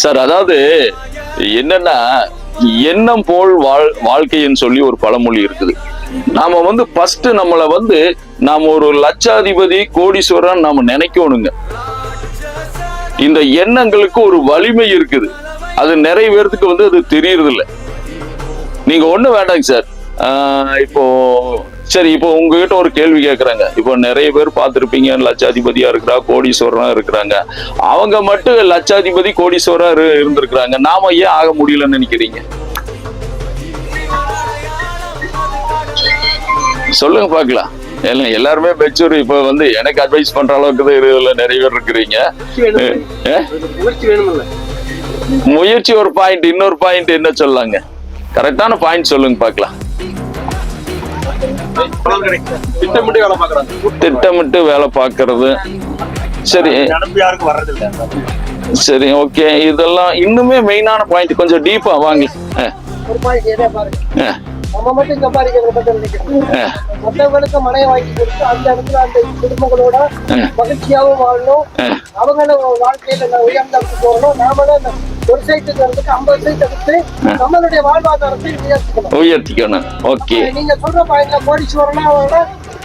Sir அதாவது என்னன்னா எண்ணம் போல் வாழ்க்கைன்னு சொல்லி ஒரு பழமொழி இருக்குது. நாம வந்து ஃபர்ஸ்ட் நம்மள வந்து நாம ஒரு லட்சாதிபதி கோடீஸ்வரன் நாம நினைக்கணுங்க. இந்த எண்ணங்களுக்கு ஒரு வலிமை இருக்குது, அது நிறைவேறதுக்கு வந்து அது தெரியறது இல்லை. நீங்க ஒண்ணு வேண்டாங்க சார். இப்போ சரி, இப்போ உங்ககிட்ட ஒரு கேள்வி கேட்கறாங்க. இப்போ நிறைய பேர் பார்த்திருப்பீங்க, லட்சாதிபதியா இருக்கிறா, கோடீஸ்வரனா இருக்கிறாங்க. அவங்க மட்டும் லட்சாதிபதி கோடீஸ்வரா இருந்திருக்கிறாங்க, நாம ஏன் ஆக முடியலன்னு நினைக்கிறீங்க? சொல்லுங்க பாக்கலாம். எல்லாருமே மெச்சூர் இப்ப வந்து எனக்கு அட்வைஸ் பண்ற அளவுக்கு தான் இதுல நிறைய பேர் இருக்கிறீங்க. முயற்சி ஒரு பாயிண்ட், இன்னொரு பாயிண்ட் என்ன சொல்லாங்க? கரெக்டான பாயிண்ட் சொல்லுங்க பாக்கலாம். திட்டமிட்டு வேலை பார்க்கறது. சரி சரி, ஓகே. இதெல்லாம் இன்னுமே மெயினான பாயிண்ட். கொஞ்சம் டீப்பா வாங்க. நம்ம மட்டும் சம்பாதிக்கிறத பத்தி நினைக்கிறோம். மற்றவங்களுக்கு மனையை வாங்கி கொடுத்து அந்த இடத்துல அந்த குடும்பங்களோட மகிழ்ச்சியாகவும் வாழணும். அவங்கள வாழ்க்கையில உயர்ந்த போகணும். நாம தான் ஒரு சைட்டுக்கு வந்துட்டு 50 சைட் எடுத்து நம்மளுடைய வாழ்வாதாரத்தை உயர்த்திக்கணும். ஓகே, நீங்க சொல்ற பாயிண்ட்ல கோடீஸ்வரனா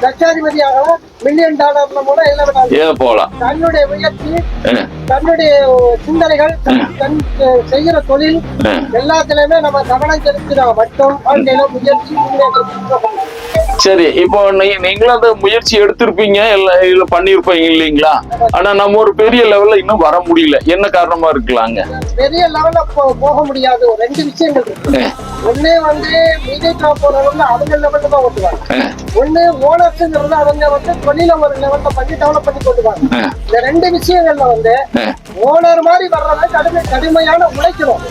லட்சாதிபதி ஆகலாம், $1,000,000 கூட எல்லாம் போகலாம். தன்னுடைய முயற்சி, தன்னுடைய சிந்தனைகள், தன் செய்யற தொழில் எல்லாத்துலயுமே நம்ம கவனம் செலுத்தினா மட்டும் வாழ்க்கையில முயற்சி முன்னேற்றம். சரி, இப்போ நீங்களும் அந்த முயற்சி எடுத்திருப்பீங்க, இல்ல பண்ணிருப்பீங்க இல்லைங்களா? ஆனா நம்ம ஒரு பெரிய லெவல்ல இன்னும் வர முடியல. என்ன காரணமா இருக்கலாங்க? பெரிய லெவல்ல போக முடியாது. ஒரு 2 விஷயங்கள் இருக்கு. ஒண்ணு வந்து மீடியா போறவங்க அவங்க லெவல்ல தான் ஓட்டுவாங்க. ஒண்ணு ஓனர்ஸ்ங்கிறது அவங்க வந்து தொழில ஒரு லெவல்ல பண்ணி டெவலப் பண்ணி கொண்டுவாங்க. இந்த 2 விஷயங்கள்ல வந்து ஓனர் மாதிரி வர்றவங்க கடுமையான உழைக்கணும்.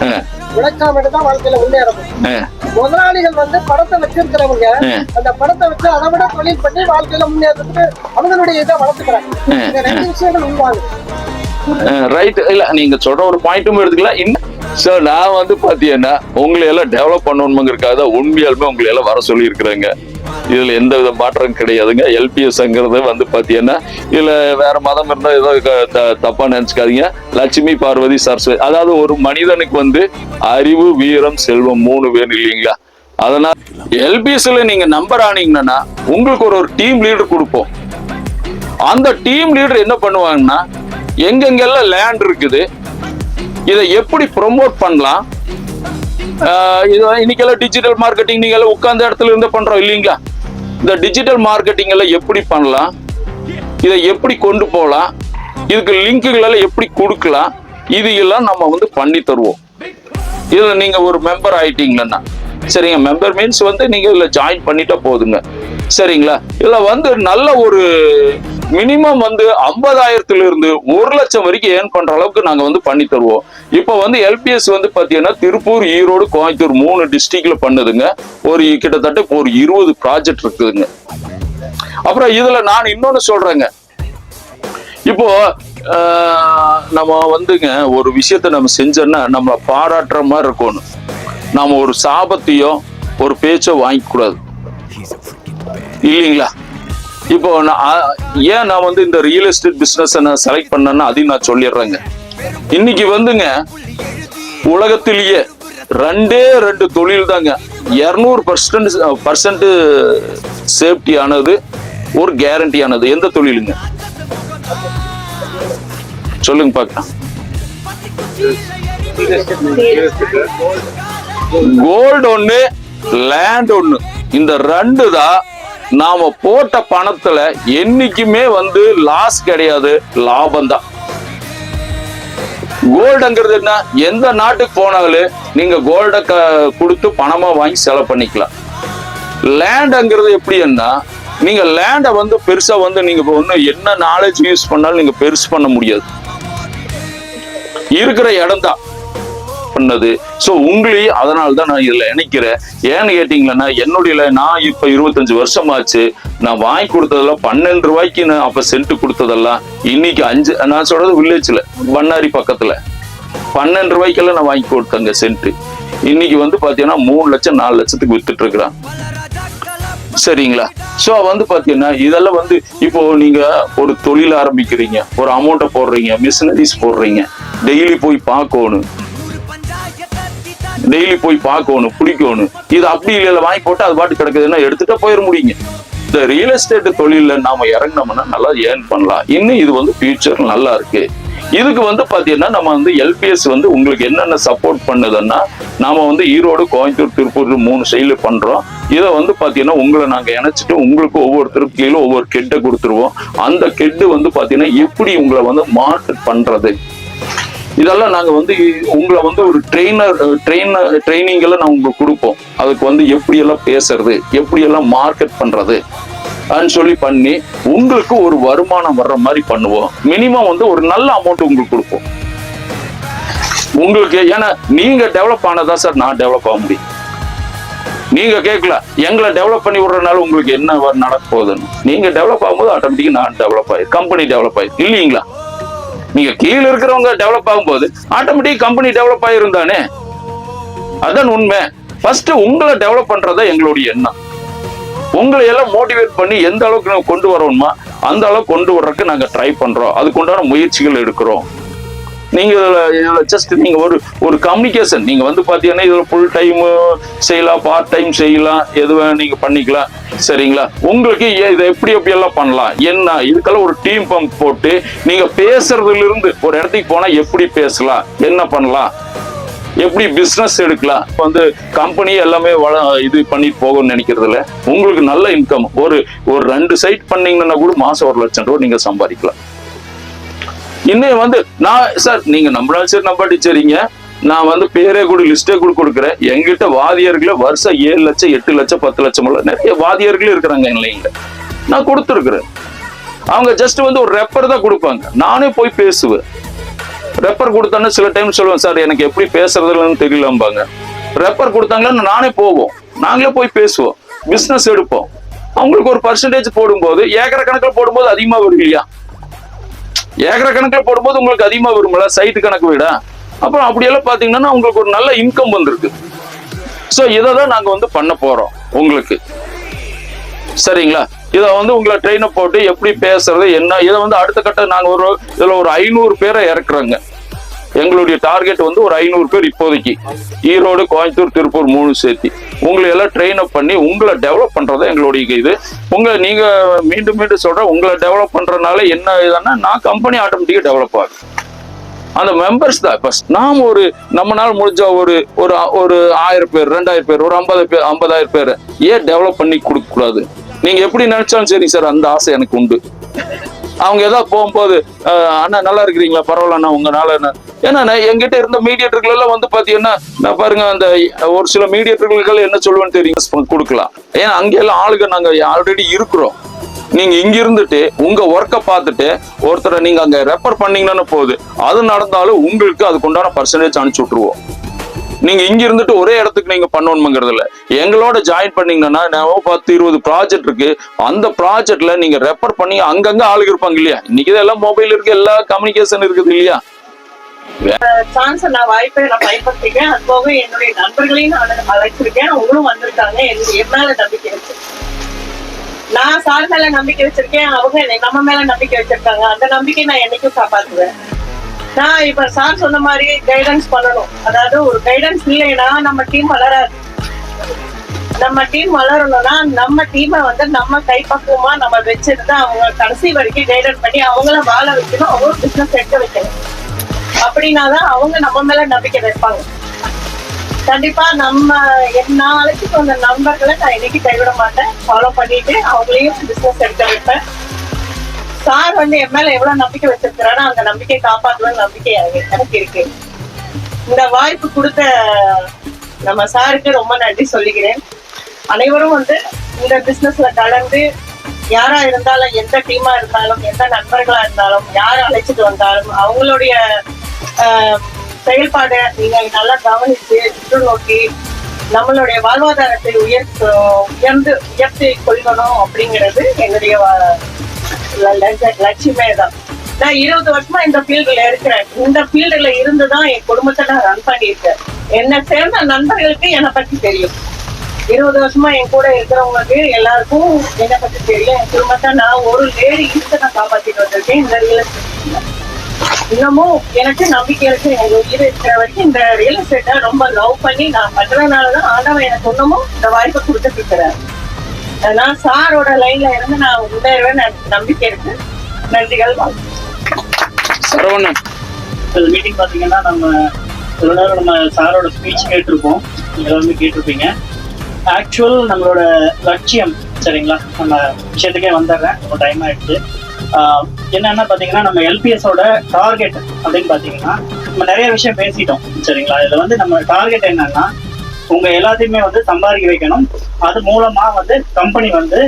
உழைக்காம தான் வாழ்க்கையில முன்னேறணும். முதலாளிகள் வந்து படத்தை வச்சிருக்கிறவங்க அந்த படத்தை வச்சு அதை விட தொழில் பண்ணி வாழ்க்கையில முன்னேறதுக்கு அவங்களுடைய இதை வளர்த்துக்கிறாங்க. இந்த 2 விஷயங்கள் உருவாங்க. ரைட். இல்ல நீங்க சொல்ற ஒரு பாயிண்ட்டும் எடுத்துக்கலாம். சார் நான் வந்து பாத்தீங்கன்னா உங்களை எல்லாம் டெவலப் பண்ணணுங்கிறதுக்காக உண்மையாலுமே உங்களை எல்லாம் வர சொல்லி இருக்கிறாங்க. இதுல எந்த வித மாற்றம் கிடையாதுங்க. எல்பிஎஸ்ங்கிறது வந்து பாத்தீங்கன்னா இதுல வேற மதம் இருந்தா ஏதோ தப்பா நினைச்சுக்காதீங்க. லட்சுமி, பார்வதி, சரஸ்வதி. அதாவது ஒரு மனிதனுக்கு வந்து அறிவு, வீரம், செல்வம் 3 வேணும் இல்லைங்களா? அதனால எல்பிஎஸ்ல நீங்க நம்பர் ஆனீங்கன்னா உங்களுக்கு ஒரு டீம் லீடர் கொடுப்போம். அந்த டீம் லீடர் என்ன பண்ணுவாங்கன்னா எங்கெங்கெல்லாம் லேண்ட் இருக்குது, இதை எப்படி ப்ரொமோட் பண்ணலாம், இன்னைக்கெல்லாம் டிஜிட்டல் மார்க்கெட்டிங் நீங்க எல்லாம் உட்கார்ந்த இடத்துல இருந்து பண்றோம் இல்லைங்களா? இந்த டிஜிட்டல் மார்க்கெட்டிங் எல்லாம் எப்படி பண்ணலாம், இதை எப்படி கொண்டு போகலாம், இதுக்கு லிங்குகள் எல்லாம் எப்படி கொடுக்கலாம், இது எல்லாம் நம்ம வந்து பண்ணி தருவோம். இதுல நீங்க ஒரு மெம்பர் ஆயிட்டீங்கன்னா சரிங்க. மெம்பர் மீன்ஸ் வந்து நீங்க இதுல ஜாயின் பண்ணிட்டா போதுங்க. சரிங்களா? இதுல வந்து நல்ல ஒரு மினிமம் வந்து 50,000 இருந்து 1,00,000 வரைக்கும் ஏர்ன் பண்ற அளவுக்கு நாங்க வந்து பண்ணி தருவோம். இப்ப வந்து எல்பிஎஸ் வந்து பாத்தீங்கன்னா திருப்பூர், ஈரோடு, கோயம்புத்தூர் 3 டிஸ்ட்ரிக்ட்ல பண்ணுதுங்க. ஒரு கிட்டத்தட்ட ஒரு 20 ப்ராஜெக்ட் இருக்குதுங்க. அப்புறம் இதுல நான் இன்னொன்னு சொல்றேங்க. இப்போ நம்ம வந்துங்க ஒரு விஷயத்த நம்ம செஞ்சோம்னா நம்மள பாராட்டுற மாதிரி இருக்கணும். நாம ஒரு சாபத்தையோ ஒரு பேச்சோ வாங்கிக்க கூடாது இல்லைங்களா? இப்போ ஏன் நான் வந்து இந்த ரியல் எஸ்டேட் பிசினஸ் நான் செலக்ட் பண்ணேன்னா அதையும் நான் சொல்லிடுறேங்க. இன்னைக்கு வந்துங்க உலகத்திலேயே 2 தொழில் தாங்க 200% சேஃப்டி ஆனது, ஒரு கேரண்டி ஆனது. எந்த தொழிலுங்க சொல்லுங்க பார்க்கலாம். கோல்டு ஒண்ணு, லேண்ட் ஒண்ணு. இந்த 2 தான் நாம போட்ட பணத்துல என்னைக்குமே வந்து லாஸ் கிடையாது, லாபம் தான். கோல்டுங்கிறது என்ன? எந்த நாட்டுக்கு போனாலும் நீங்க கோல்ட கொடுத்து பணமா வாங்கி செலவு பண்ணிக்கலாம். லேண்ட்ங்கிறது எப்படின்னா நீங்க லேண்ட வந்து பெருசா வந்து நீங்க ஒண்ணு என்ன நாலேஜ் யூஸ் பண்ணாலும் நீங்க பெருசு பண்ண முடியாது. இருக்கிற இடம் தான் பண்ணது. சோ உங்களையும் அதனால தான் நான் இதுல நினைக்கிறேன். ஏன்னு கேட்டீங்கன்னா என்னுடைய நான் இப்ப 25 வருஷம் ஆச்சு. நான் வாங்கி கொடுத்ததெல்லாம் 12 ரூபாய்க்கு நான் அப்ப சென்ட் கொடுத்ததெல்லாம் இன்னைக்கு 5, நான் சொல்றது வில்லேஜ்ல பண்ணாரி பக்கத்துல 12 ரூபாய்க்கெல்லாம் நான் வாங்கி கொடுத்தேங்க சென்ட். இன்னைக்கு வந்து பாத்தீங்கன்னா 3 லட்சம் 4 லட்சத்துக்கு வித்துட்டு இருக்கிறான். சரிங்களா? சோ வந்து பாத்தீங்கன்னா இதெல்லாம் வந்து இப்போ நீங்க ஒரு தொழில் ஆரம்பிக்கிறீங்க, ஒரு அமௌண்ட்டை போடுறீங்க, மிஷினரிஸ் போடுறீங்க. டெய்லி போய் பார்க்கணும், டெய்லி போய் பார்க்கணும், பிடிக்கணும். இது அப்படி இல்ல வாங்கி போட்டு அது பாட்டு கிடக்குதுன்னா எடுத்துட்டா போயிட முடியுங்க. இந்த ரியல் எஸ்டேட் தொழில நாம இறங்கினோம்னா நல்லா ஏர்ன் பண்ணலாம். இன்னும் இது வந்து ஃபியூச்சர் நல்லா இருக்கு. இதுக்கு வந்து பாத்தீங்கன்னா நம்ம வந்து எல்பிஎஸ் வந்து உங்களுக்கு என்னென்ன சப்போர்ட் பண்ணுதுன்னா, நாம வந்து ஈரோடு, கோயம்புத்தூர், திருப்பூர் 3 சைட்ல பண்றோம். இதை வந்து பாத்தீங்கன்னா உங்களை நாங்க இணைச்சிட்டு உங்களுக்கு ஒவ்வொருத்தருக்கு கீழே ஒவ்வொரு கெட்டை கொடுத்துருவோம். அந்த கெட்டு வந்து பாத்தீங்கன்னா எப்படி உங்களை வந்து மார்க்கெட் பண்றது, இதெல்லாம் நாங்க வந்து உங்களை வந்து ஒரு ட்ரைனிங் எல்லாம் நான் உங்களுக்கு கொடுப்போம். அதுக்கு வந்து எப்படி எல்லாம் பேசுறது, எப்படி எல்லாம் மார்க்கெட் பண்றது சொல்லி பண்ணி உங்களுக்கு ஒரு வருமானம் வர்ற மாதிரி பண்ணுவோம். மினிமம் வந்து ஒரு நல்ல அமௌண்ட் உங்களுக்கு கொடுப்போம் உங்களுக்கு. ஏன்னா நீங்க டெவலப் ஆனதா சார் நான் டெவலப் ஆக முடியும். நீங்க கேட்கல எங்களை டெவலப் பண்ணி விடுறதுனால உங்களுக்கு என்ன நடக்க போகுதுன்னு. நீங்க டெவலப் ஆகும்போது ஆட்டோமேட்டிக்கா நான் டெவலப் ஆயிரு, கம்பெனி டெவலப் ஆயிரு இல்லீங்களா? நீங்க கீழே இருக்கிறவங்க டெவலப் ஆகும்போது ஆட்டோமேட்டிக் கம்பெனி டெவலப் ஆயிருந்தானே. அதான் உண்மை. ஃபர்ஸ்ட் உங்களை டெவலப் பண்றதா எங்களுடைய எண்ணம். உங்களை எல்லாம் மோட்டிவேட் பண்ணி எந்த அளவுக்கு நாங்க கொண்டு வரோம்மா அந்த அளவுக்கு கொண்டு வர்றதுக்கு நாங்க ட்ரை பண்றோம். அதுக்கு உண்டான முயற்சிகள் எடுக்கிறோம். நீங்க ஜஸ்ட் நீங்க ஒரு கம்யூனிகேஷன் நீங்க வந்து பாத்தீங்கன்னா இதுல ஃபுல் டைம் செய்யலாம், பார்ட் டைம் செய்யலாம், எதுவே நீங்க பண்ணிக்கலாம். சரிங்களா? உங்களுக்கு இதை எப்படி எல்லாம் பண்ணலாம் என்ன, இதுக்கெல்லாம் ஒரு டீம் பம்ப் போட்டு நீங்க பேசுறதுல இருந்து ஒரு இடத்துக்கு போனா எப்படி பேசலாம், என்ன பண்ணலாம், எப்படி பிசினஸ் எடுக்கலாம், வந்து கம்பெனி எல்லாமே இது பண்ணிட்டு போகணும்னு நினைக்கிறதுல உங்களுக்கு நல்ல இன்கம் ஒரு 2 சைட் பண்ணீங்கன்னா கூட மாசம் 1 லட்சம் ரூபாய் நீங்க சம்பாதிக்கலாம். இன்னும் வந்து நான் சார் நீங்க நம்மளால சரி நம்பாட்டி சரிங்க, நான் வந்து பேரே கூட லிஸ்டே கூட கொடுக்குறேன். எங்கிட்ட வாதியர்களே வருஷம் 7 லட்சம் 8 லட்சம் 10 லட்சம் நிறைய வாதியர்களே இருக்கிறாங்க இல்லைங்க. நான் கொடுத்துருக்குறேன். அவங்க ஜஸ்ட் வந்து ஒரு ரெப்பர் தான் கொடுப்பாங்க. நானே போய் பேசுவேன். ரெப்பர் கொடுத்தானே சில டைம் சொல்லுவேன், சார் எனக்கு எப்படி பேசுறதுன்னு தெரியலம்பாங்க. ரெப்பர் கொடுத்தாங்களா நானே போவோம், நாங்களே போய் பேசுவோம், பிசினஸ் எடுப்போம். அவங்களுக்கு ஒரு பர்சன்டேஜ் போடும்போது ஏக்கரை கணக்கில் போடும்போது அதிகமா வரும் இல்லையா? ஏக்கரை கணக்கில் போடும்போது உங்களுக்கு அதிகமா வரும்ல சைட்டு கணக்கு விட. அப்புறம் அப்படியெல்லாம் பாத்தீங்கன்னா உங்களுக்கு ஒரு நல்ல இன்கம் வந்திருக்கு. ஸோ இதை தான் நாங்க வந்து பண்ண போறோம் உங்களுக்கு. சரிங்களா? இதை வந்து உங்களை ட்ரெயினை போட்டு எப்படி பேசுறது என்ன, இதை வந்து அடுத்த கட்டம் நாங்க இதுல ஒரு 500 பேரை இறக்குறோங்க. எங்களுடைய டார்கெட் வந்து ஒரு 500 பேர் இப்போதைக்கு ஈரோடு, கோயம்புத்தூர், திருப்பூர் 3 சேர்த்து உங்களை எல்லாம் ட்ரெயின் அப் பண்ணி உங்களை டெவலப் பண்றதா எங்களுடைய இது. நீங்க மீண்டும் சொல்றேன், உங்களை டெவலப் பண்றதுனால என்ன இதுன்னா நான் கம்பெனி ஆட்டோமேட்டிக்கா டெவலப் ஆகும். அந்த மெம்பர்ஸ் தான் ஃபர்ஸ்ட். நாம் நம்மளால முடிஞ்ச ஒரு 1000 பேர் 2000 பேர் ஒரு 50,000 பேர் ஏன் டெவலப் பண்ணி கொடுக்க கூடாது? நீங்க எப்படி நினைச்சாலும் சரி சார், அந்த ஆசை எனக்கு உண்டு. அவங்க ஏதாவது போகும்போது அண்ணா நல்லா இருக்கிறீங்களா, பரவாயில்லண்ணா உங்களால என்ன. ஏன்னா எங்கிட்ட இருந்த மீடியேட்டர்கள் எல்லாம் வந்து பாத்தீங்கன்னா நான் பாருங்க, அந்த ஒரு சில மீடியேட்டர்கள் என்ன சொல்லுவேன்னு தெரியும் கொடுக்கலாம். ஏன்னா அங்கெல்லாம் ஆளுங்க நாங்க ஆல்ரெடி இருக்கிறோம். நீங்க இங்க இருந்துட்டு உங்க ஒர்க்கை பார்த்துட்டு ஒருத்தரை நீங்க அங்க ரெஃபர் பண்ணீங்கன்னா போகுது, அது நடந்தாலும் உங்களுக்கு அதுக்கு உண்டான பர்சன்டேஜ் அனுப்பிச்சு விட்டுருவோம். நீங்க இங்க இருந்துட்டு ஒரே இடத்துக்கு நீங்க பண்ணணுங்கிறது இல்ல. எங்களோட ஜாயின் பண்ணீங்கன்னா 10-20 ப்ராஜெக்ட் இருக்கு. அந்த ப்ராஜெக்ட்ல நீங்க ரெஃபர் பண்ணி அங்கங்க ஆளுங்க இருப்பாங்க இல்லையா? இன்னைக்கு எல்லாம் மொபைல் இருக்கு, எல்லா கம்யூனிகேஷன் இருக்குது இல்லையா? சான்ஸ் நான் வாய்ப்பை நான் பயன்படுத்திருக்கேன். அது போக என்னுடைய நண்பர்களையும் நான் அழைச்சிருக்கேன். அவங்களும் வந்திருக்காங்க. எனக்கு என் மேல நம்பிக்கை இருக்கு. நான் சார் மேல நம்பிக்கை வச்சிருக்கேன், அவங்க நம்ம மேல நம்பிக்கை வச்சிருக்காங்க. அந்த நம்பிக்கை நான் என்னைக்கும் காப்பாத்துவேன். நான் இப்ப சார் சொன்ன மாதிரி கைடன்ஸ் பண்ணணும். அதாவது ஒரு கைடன்ஸ் இல்லைன்னா நம்ம டீம் வளராது. நம்ம டீம் வளரணும்னா நம்ம டீமை வந்து நம்ம கைப்பக்குவமா நம்ம வச்சிருந்து அவங்க கடைசி வரைக்கும் கைடன் பண்ணி அவங்கள வாழ வைக்கணும், அவங்க பிசினஸ் எடுக்க வைக்கணும். அப்படின்னாதான் அவங்க நம்ம மேல நம்பிக்கை வைப்பாங்க. கண்டிப்பா நம்ம நாளைக்கு அந்த நண்பர்களை நான் இன்னைக்கு கைவிட மாட்டேன். ஃபாலோ பண்ணிட்டு அவங்களையும் பிசினஸ் எடுக்க வைப்பேன். சார் வந்து என் மேல எவ்வளவு நம்பிக்கை வச்சிருக்கிறாரோ அந்த நம்பிக்கையை காப்பாற்றுவேன் நம்பிக்கை எனக்கு இருக்கு. இந்த வாய்ப்பு கொடுத்த நம்ம சாருக்கு ரொம்ப நன்றி சொல்லிக்கிறேன். அனைவரும் வந்து இந்த பிசினஸ்ல கலந்து யாரா இருந்தாலும், எந்த டீமா இருந்தாலும், எந்த நண்பர்களா இருந்தாலும், யார் அழைச்சிட்டு வந்தாலும் அவங்களுடைய செயல்பாடு நீங்க நல்லா கவனிச்சு உற்று நோக்கி நம்மளுடைய வாழ்வாதாரத்தை உயர்த்தி கொள்ளணும் அப்படிங்கிறது என்னுடைய லட்சியமே தான். நான் 20 வருஷமா இந்த ஃபீல்டுல இருக்கிறேன். இந்த ஃபீல்டுல இருந்துதான் என் குடும்பத்தை நான் ரன் பண்ணியிருக்கேன். என்னை சேர்ந்த நண்பர்களுக்கு என்னை பத்தி தெரியும். 20 வருஷமா என் கூட இருக்கிறவங்களுக்கு எல்லாருக்கும் என்னை பத்தி தெரியும். என் குடும்பத்தை நான் ஒரு லேடி இருந்து நான் காப்பாத்திட்டு வந்திருக்கேன் இந்த ரியல் எஸ்டேட்ல. இன்னமும் எனக்கு நம்பிக்கை இருக்கு. எங்க உயிர் இருக்கிற வரைக்கும் இந்த ரியல் எஸ்டேட்டை ரொம்ப லவ் பண்ணி நான் பண்றதுனாலதான் ஆண்டவன் எனக்கு இன்னமும் இந்த வாய்ப்பை கொடுத்துட்டு இருக்கிறார். நான் சாரோட லைன்ல இருந்து நான் முன்னேறுவேன் நம்பிக்கை இருக்கு. நன்றிகள். சரவணன், மீட்டிங் பாத்தீங்கன்னா நம்ம இவ்வளவு நேரம் நம்ம சாரோட ஸ்பீச் கேட்டிருப்போம், எல்லாருமே கேட்டிருப்பீங்க. ஆக்சுவல் நம்மளோட லட்சியம் சரிங்களா, நம்ம விஷயத்துக்கே வந்துடுறேன், ரொம்ப டைம் ஆயிடுச்சு. என்னன்னா பாத்தீங்கன்னா நம்ம எல்பிஎஸோட டார்கெட் அப்படின்னு பாத்தீங்கன்னா நம்ம நிறைய விஷயம் பேசிட்டோம் சரிங்களா. இதுல வந்து நம்ம டார்கெட் என்னன்னா உங்க எல்லாத்தையுமே வந்து சம்பாதிக்க வைக்கணும், அது மூலமா வந்து கம்பெனி வந்து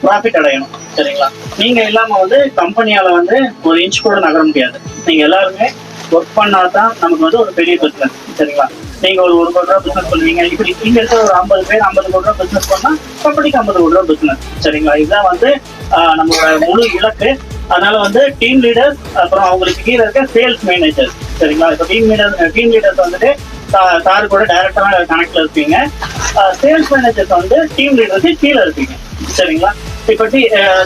ப்ராஃபிட் அடையணும் சரிங்களா. நீங்க இல்லாம வந்து கம்பெனியால வந்து ஒரு இன்ச் கூட நகர முடியாது. நீங்க எல்லாருமே ஒர்க் பண்ணாதான் நமக்கு வந்து ஒரு பெரிய பிசினஸ் சரிங்களா. நீங்க ஒரு 1 கோடி ரூபா பிசினஸ் பண்ணுவீங்க, இப்படி இங்க இருக்க ஒரு 50 பேர் 50 கோடி ரூபா பிசினஸ் பண்ணா கம்பெனிக்கு 50 கோடி ரூபா பிசினஸ் சரிங்களா. இதுதான் வந்து நம்மளோட முழு இலக்கு. அதனால வந்து டீம் லீடர்ஸ், அப்புறம் அவங்களுக்கு கீழே இருக்க சேல்ஸ் மேனேஜர்ஸ் சரிங்களா. இப்போ டீம் லீடர்ஸ் வந்துட்டு சார் கூட டைரக்டா கனெக்ட்ல இருப்பீங்க. சேல்ஸ் மேனேஜர்ஸ் வந்து டீம் லீடருக்கு கீழே இருப்பீங்க சரிங்களா. இப்ப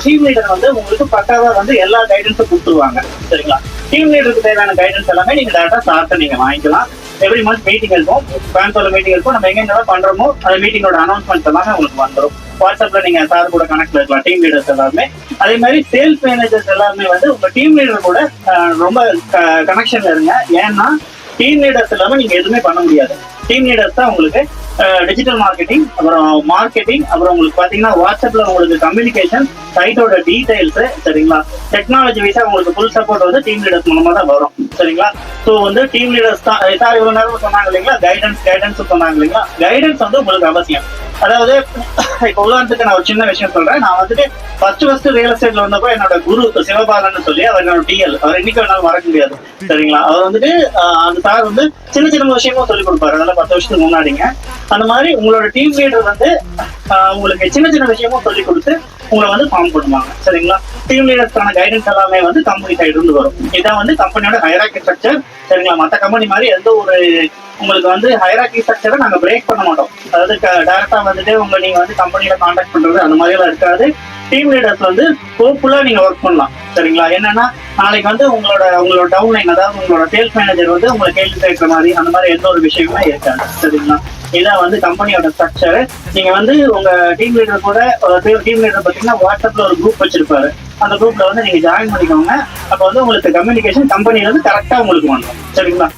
டீம் லீடர் வந்து உங்களுக்கு பக்காவா வந்து எல்லா கைடன்ஸும் கொடுத்துருவாங்க சரிங்களா. டீம் லீடருக்கு தேவையான கைடன்ஸ் எல்லாமே நீங்க டேரக்டா சார்ட்ட நீங்க வாங்கிக்கலாம். எவ்ரி மந்த் மீட்டிங் இருக்கும், பேங்க்ல மீட்டிங் இருக்கும். நம்ம எங்க பண்றோமோ அந்த மீட்டிங்கோட அனௌன்ஸ்மெண்ட் எல்லாமே உங்களுக்கு வந்துடும். வாட்ஸ்அப்ல நீங்க சார் கூட கனெக்ட்ல இருக்கலாம், டீம் லீடர்ஸ் எல்லாருமே. அதே மாதிரி சேல்ஸ் மேனேஜர்ஸ் எல்லாருமே வந்து உங்க டீம் லீடர் கூட ரொம்ப கனெக்ஷன்ல இருங்க. ஏன்னா டீம் லீடர்ஸ் இல்லாம நீங்க எதுவுமே பண்ண முடியாது. டீம் லீடர்ஸ் தான் உங்களுக்கு டிஜிட்டல் மார்க்கெட்டிங், அப்புறம் மார்க்கெட்டிங், அப்புறம் உங்களுக்கு பாத்தீங்கன்னா வாட்ஸ்அப்ல உங்களுக்கு கம்யூனிகேஷன், சைட்டோட டீடைல்ஸ் சரிங்களா. டெக்னாலஜி வைஸா உங்களுக்கு ஃபுல் சப்போர்ட் வந்து டீம் லீடர்ஸ் மூலமா தான் வரும் சரிங்களா. ஸோ வந்து டீம் லீடர்ஸ் தான் சார் இவ்வளவு நேரம் சொன்னாங்க இல்லைங்களா, கைடன்ஸ் சொன்னாங்க இல்லைங்களா. கைடன்ஸ் வந்து உங்களுக்கு அவசியம். அதாவது இப்ப உதாரணத்துக்கு நான் ஒரு சின்ன விஷயம் சொல்றேன். நான் வந்துட்டு ஃபர்ஸ்ட் ரியல் எஸ்டேட்ல வந்தப்போ என்னோட குரு சிவபாலன் சொல்லி அவர் என்னோட டிஎல், அவர் இன்னைக்கு வேணாலும் மறக்க முடியாது சரிங்களா. அவர் வந்துட்டு அந்த சார் வந்து சின்ன சின்ன விஷயமும் சொல்லி கொடுப்பாரு, அதெல்லாம் 10 வருஷத்துக்கு முன்னாடிங்க. அந்த மாதிரி உங்களோட டீம் லீடர் வந்து உங்களுக்கு சின்ன சின்ன விஷயமும் சொல்லி கொடுத்து உங்களை வந்து ஃபார்ம் பண்ணுவாங்க சரிங்களா. டீம் லீடர்ஸ்க்கான கைடன்ஸ் எல்லாமே வந்து கம்பெனி சைடு இருந்து வரும். இதான் வந்து கம்பெனியோட ஹைரார்கி ஸ்ட்ரக்சர் சரிங்களா. மற்ற கம்பெனி மாதிரி எந்த ஒரு உங்களுக்கு வந்து ஹைரார்கி ஸ்ட்ரக்சரை நாங்க பிரேக் பண்ண மாட்டோம். அதாவது டைரக்டா வந்துட்டு நீங்க வந்து கம்பெனியில கான்டாக்ட் பண்றது அந்த மாதிரி எல்லாம் இருக்காது. டீம் லீடர்ஸ் வந்து ஹோப்ஃபுல்லா நீங்க ஒர்க் பண்ணலாம் சரிங்களா. என்னன்னா நாளைக்கு வந்து உங்களோட டவுன் லைன், அதாவது உங்களோட சேல்ஸ் மேனேஜர் வந்து உங்களை கேள்வி கேட்கிற மாதிரி அந்த மாதிரி எந்த ஒரு விஷயமே இருக்காது சரிங்களா. இதான் வந்து கம்பெனியோட ஸ்ட்ரக்சர். நீங்க வந்து உங்க டீம் லீடர் கூட டீம் லீடர் பாத்தீங்கன்னா வாட்ஸ்அப்ல ஒரு குரூப் வச்சிருப்பாரு. அந்த குரூப்ல வந்து நீங்க ஜாயின் பண்ணிக்கோங்க. அப்ப வந்து உங்களுக்கு கம்யூனிகேஷன் கம்பெனில இருந்து கரெக்டா உங்களுக்கு வந்துடும் சரிங்களா.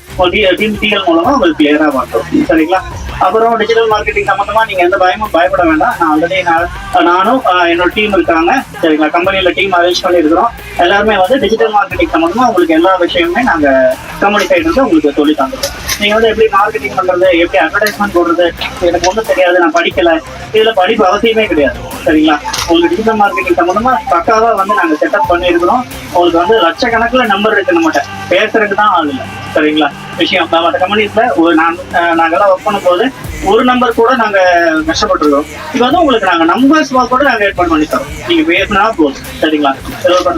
டீம் டிஎல் மூலமா உங்களுக்கு கிளியரா வந்துடும் சரிங்களா. அப்புறம் டிஜிட்டல் மார்க்கெட்டிங் சம்பந்தமா நீங்க எந்த பயமும் பயப்பட வேண்டாம். நான் ஆல்ரெடி நானும் என்னோட டீம் இருக்காங்க சரிங்களா. கம்பெனில டீம் அரேஞ்ச் பண்ணிருக்கிறோம். எல்லாருமே வந்து டிஜிட்டல் மார்க்கெட்டிங் சம்பந்தமா உங்களுக்கு எல்லா விஷயமுமே நாங்க கம்பெனி சைடு இருந்து உங்களுக்கு சொல்லி தந்துடுவோம். நீங்க வந்து எப்படி மார்க்கெட்டிங் பண்றது, எப்படி அட்வர்டைஸ்மெண்ட் போடுறது, எனக்கு ஒன்றும் தெரியாது, நான் படிக்கல, இதுல படிப்பு அவசியமே கிடையாது சரிங்களா. உங்களுக்கு டிஜிட்டல் மார்க்கெட்டிங் சம்பந்தமா பக்காவா வந்து நாங்க செட்டப் பண்ணிருக்கிறோம். உங்களுக்கு வந்து லட்சக்கணக்கில் நம்பர் இருக்கு, நம்மகிட்ட பேசுறதுக்கு தான் ஆள் இல்லை சரிங்களா. விஷயம் மற்ற கம்பெனிஸ்ல நாங்கெல்லாம் ஒர்க் பண்ணும் போது ஒரு நம்பர் கூட நாங்க கஷ்டப்பட்டுருக்கோம். இப்போ வந்து உங்களுக்கு நாங்க நம்பர்ஸ் கூட நாங்க ஏற்பாடு பண்ணி தரோம். நீங்க பேசினா போதும் சரிங்களா.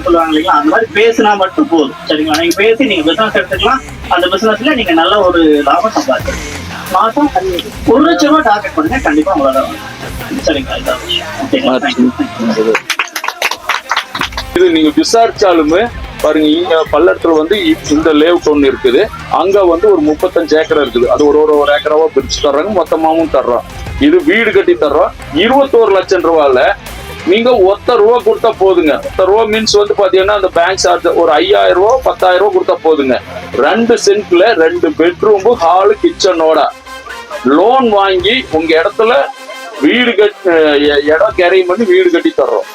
சொல்லுவாங்க இல்லைங்களா, அந்த மாதிரி பேசினா மட்டும் போதும் சரிங்களா. நீங்க பேசி நீங்க பிசினஸ் எடுத்துக்கலாம். அந்த பிசினஸ்ல நீங்க நல்ல ஒரு லாபம் சம்பாதிக்கலாம். மாசம் 1 லட்சம் ரூபாய் டார்கெட் பண்ணுங்க, கண்டிப்பா உங்களால சரிங்களா. இது நீங்க விசாரிச்சாலுமே பாருங்க, இங்க பல்லடத்துல வந்து இந்த லேஅவுட் ஒண்ணு இருக்குது. அங்க வந்து ஒரு 35 ஏக்கர் இருக்குது. அது ஒரு ஏக்கராவா பிரிச்சு தர்றாங்க, மொத்தமாவும் தர்றோம். இது வீடு கட்டி தர்றோம். 21 லட்சம் ரூபாயில நீங்க ₹1 கொடுத்தா போதுங்க. ₹1 மீன்ஸ் வந்து பாத்தீங்கன்னா அந்த பேங்க் சார்ஜ் ஒரு 5000 ரூபா 10,000 ரூபா கொடுத்தா போதுங்க. 2 சென்ட்ல 2 பெட்ரூம், ஹாலு, கிச்சனோட லோன் வாங்கி உங்க இடத்துல வீடு இடம் கேரிங் பண்ணி வீடு கட்டி தர்றோம்.